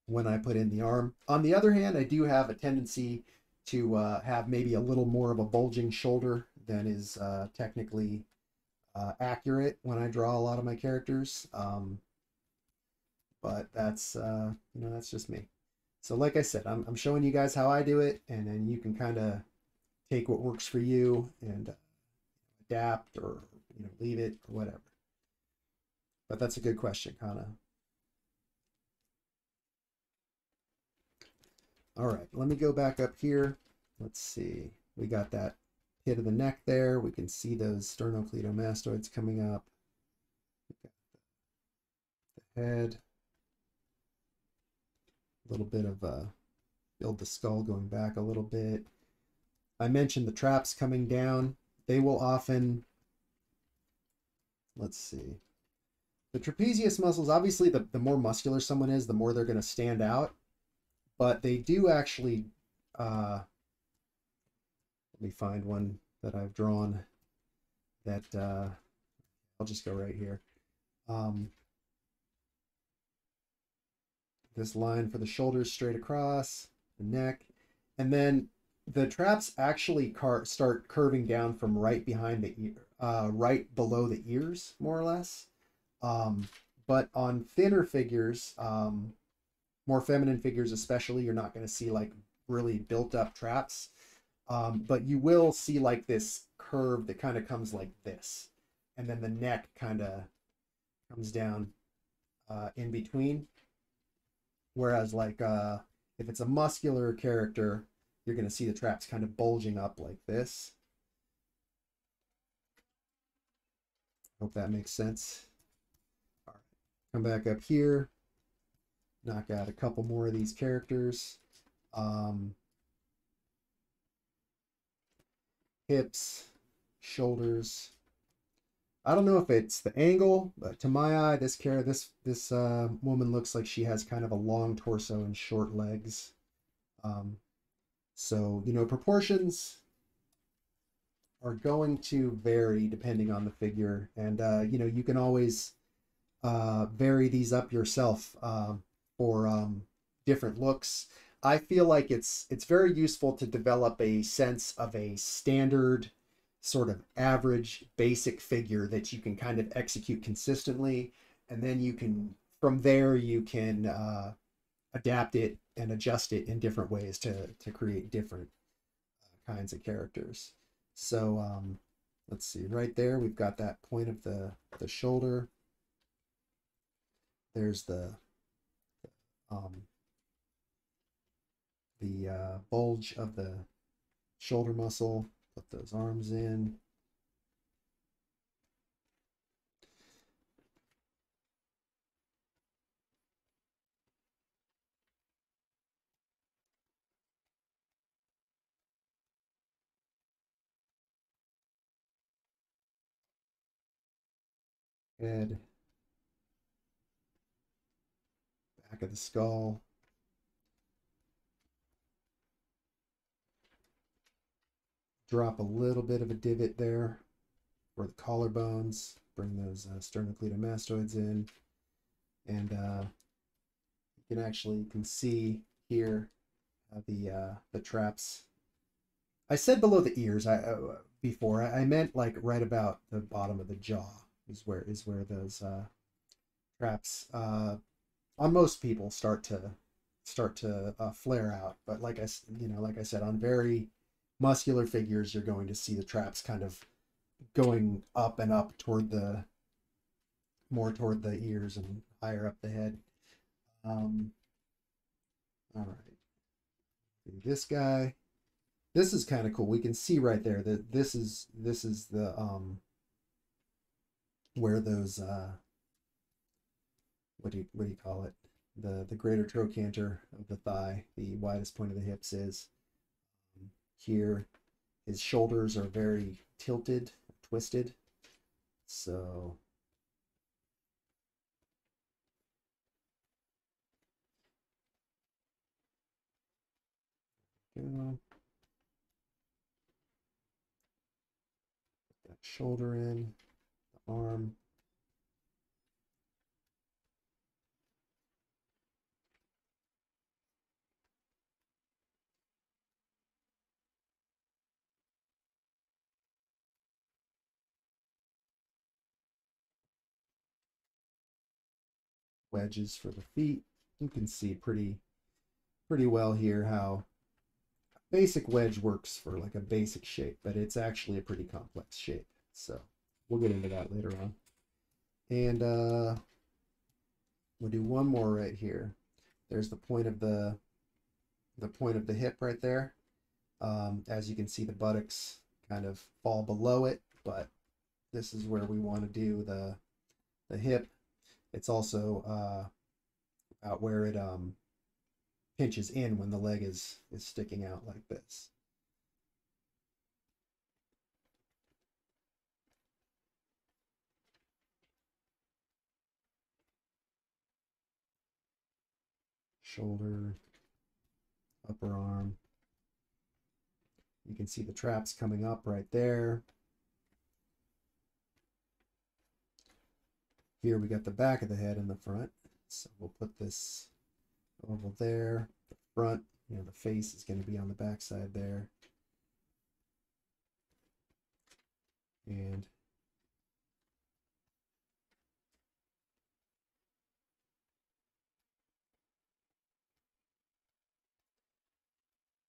Speaker 1: when I put in the arm. On the other hand, I do have a tendency to have maybe a little more of a bulging shoulder than is technically accurate when I draw a lot of my characters. But that's that's just me. So like I said, I'm showing you guys how I do it, and then you can kind of take what works for you and adapt or leave it or whatever. But that's a good question, Kana. All right, let me go back up here. Let's see. We got that pit of the neck there. We can see those sternocleidomastoids coming up. We got the head. A little bit of build the skull going back a little bit. I mentioned the traps coming down. They will often let's see. The trapezius muscles, obviously, the more muscular someone is, the more they're going to stand out. But they do actually, let me find one that I've drawn that, I'll just go right here. This line for the shoulders straight across, the neck, and then the traps actually start curving down from right behind the ear, right below the ears, more or less. But on thinner figures, more feminine figures especially, you're not going to see like really built up traps. But you will see like this curve that kind of comes like this. And then the neck kind of comes down in between. Whereas like if it's a muscular character, you're going to see the traps kind of bulging up like this. Hope that makes sense. All right. Come back up here. Knock out a couple more of these characters. Hips, shoulders. I don't know if it's the angle, but to my eye, this woman looks like she has kind of a long torso and short legs. So, you know, proportions are going to vary depending on the figure. And, you know, you can always vary these up yourself for different looks. I feel like it's very useful to develop a sense of a standard sort of average basic figure that you can kind of execute consistently, and then you can from there you can adapt it and adjust it in different ways to create different kinds of characters. So let's see, right there we've got that point of the shoulder. There's the bulge of the shoulder muscle. Put those arms in. Head. Back of the skull. Drop a little bit of a divot there for the collarbones. Bring those sternocleidomastoids in. And you can see here the traps. I said below the ears before. I meant like right about the bottom of the jaw is where those traps on most people start to flare out. But like I said, on very muscular figures, you're going to see the traps kind of going up and up more toward the ears and higher up the head. All right, this guy. This is kind of cool. We can see right there that this is the where those what do you call it? The greater trochanter of the thigh, the widest point of the hips is. Here, his shoulders are very tilted, twisted. So go. That shoulder in, the arm. Wedges for the feet. You can see pretty well here how basic wedge works for like a basic shape, but it's actually a pretty complex shape. So we'll get into that later on. And we'll do one more right here. There's the point of the hip right there. As you can see, the buttocks kind of fall below it, but this is where we want to do the hip. It's also out where it pinches in when the leg is sticking out like this. shoulder, upper arm. You can see the traps coming up right there. Here we got the back of the head and the front. So we'll put this oval there. The front, you know, the face is going to be on the back side there. And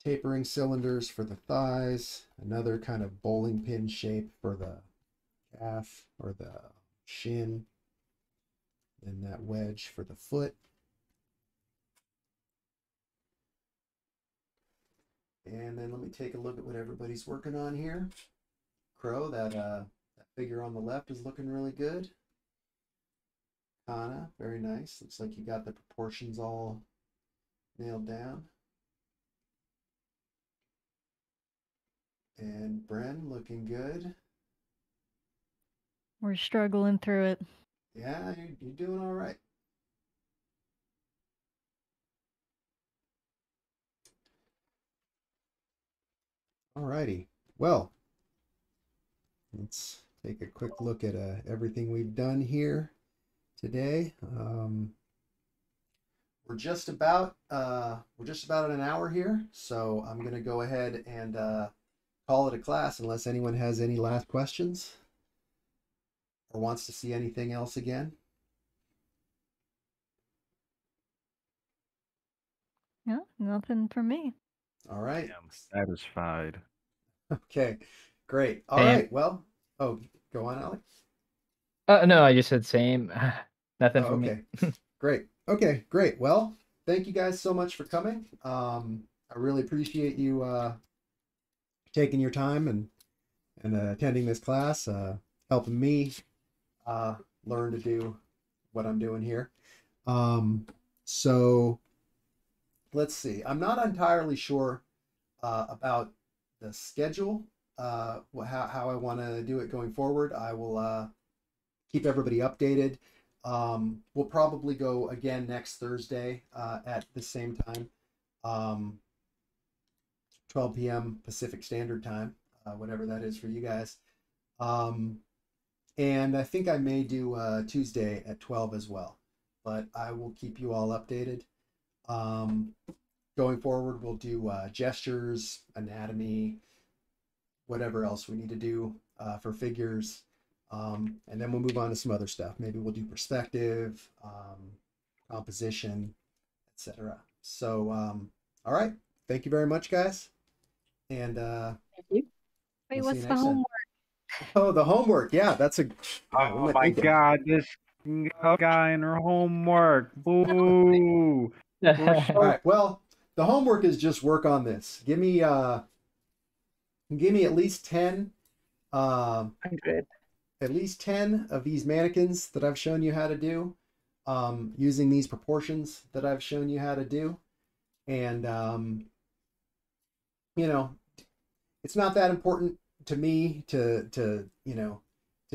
Speaker 1: tapering cylinders for the thighs, another kind of bowling pin shape for the calf or the shin, then that wedge for the foot. And then let me take a look at what everybody's working on here. Crow, that figure on the left is looking really good. Kana, very nice. Looks like you got the proportions all nailed down. And Bren, looking good.
Speaker 2: We're struggling through it.
Speaker 1: Yeah, you're doing all right. All righty. Well, let's take a quick look at everything we've done here today. We're just about at an hour here, so I'm gonna go ahead and call it a class unless anyone has any last questions or wants to see anything else again.
Speaker 2: No, nothing from me.
Speaker 1: All right.
Speaker 3: I'm satisfied.
Speaker 1: Okay, great. All
Speaker 5: And-
Speaker 1: right. Well, oh, go on, Alex.
Speaker 5: No, I just said same. Nothing
Speaker 1: Oh,
Speaker 5: for
Speaker 1: okay.
Speaker 5: me.
Speaker 1: Great. Okay, great. Well, thank you guys so much for coming. I really appreciate you taking your time and attending this class, helping me learn to do what I'm doing here. So let's see. I'm not entirely sure about the schedule, how I want to do it going forward. I will keep everybody updated. We'll probably go again next Thursday at the same time, 12 p.m. Pacific Standard Time, whatever that is for you guys. And I think I may do Tuesday at 12 as well, but I will keep you all updated. Going forward, we'll do gestures, anatomy, whatever else we need to do for figures. And then we'll move on to some other stuff. Maybe we'll do perspective, composition, etc. So, all right. Thank you very much, guys. And
Speaker 4: Thank you.
Speaker 2: Wait,
Speaker 1: we'll see
Speaker 2: what's
Speaker 1: you
Speaker 2: the
Speaker 1: next time.
Speaker 2: homework?
Speaker 1: Oh, the homework. Yeah, that's a.
Speaker 3: Oh my God, this guy and her homework. Boo. We're
Speaker 1: All right. Well, the homework is just work on this. Give me at least 10
Speaker 6: 100.
Speaker 1: at least 10 of these mannequins that I've shown you how to do, using these proportions that I've shown you how to do. And you know, it's not that important to me to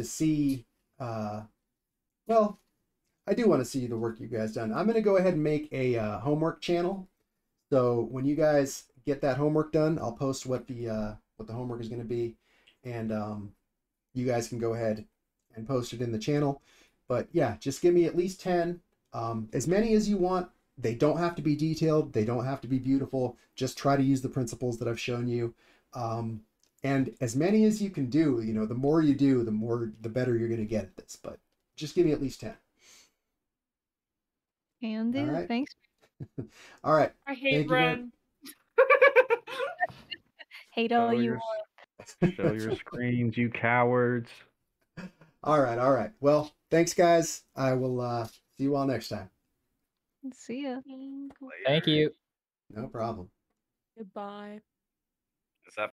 Speaker 1: see well, I do want to see the work you guys done. I'm going to go ahead and make a homework channel. So when you guys get that homework done, I'll post what the homework is going to be, and you guys can go ahead and post it in the channel. But yeah, just give me at least 10, as many as you want. They don't have to be detailed. They don't have to be beautiful. Just try to use the principles that I've shown you. And as many as you can do, the more you do, the better you're going to get at this. But just give me at least 10.
Speaker 2: Can do.
Speaker 1: All right.
Speaker 2: Thanks.
Speaker 1: All right.
Speaker 7: I
Speaker 1: Thank
Speaker 7: hate
Speaker 1: you very-
Speaker 7: Ren.
Speaker 2: Hate all
Speaker 3: Show
Speaker 2: you
Speaker 3: your,
Speaker 2: want.
Speaker 3: show your screens, you cowards.
Speaker 1: All right. All right. Well, thanks, guys. I will see you all next time.
Speaker 2: See ya.
Speaker 5: Thank you.
Speaker 1: No problem.
Speaker 7: Goodbye.
Speaker 3: Is that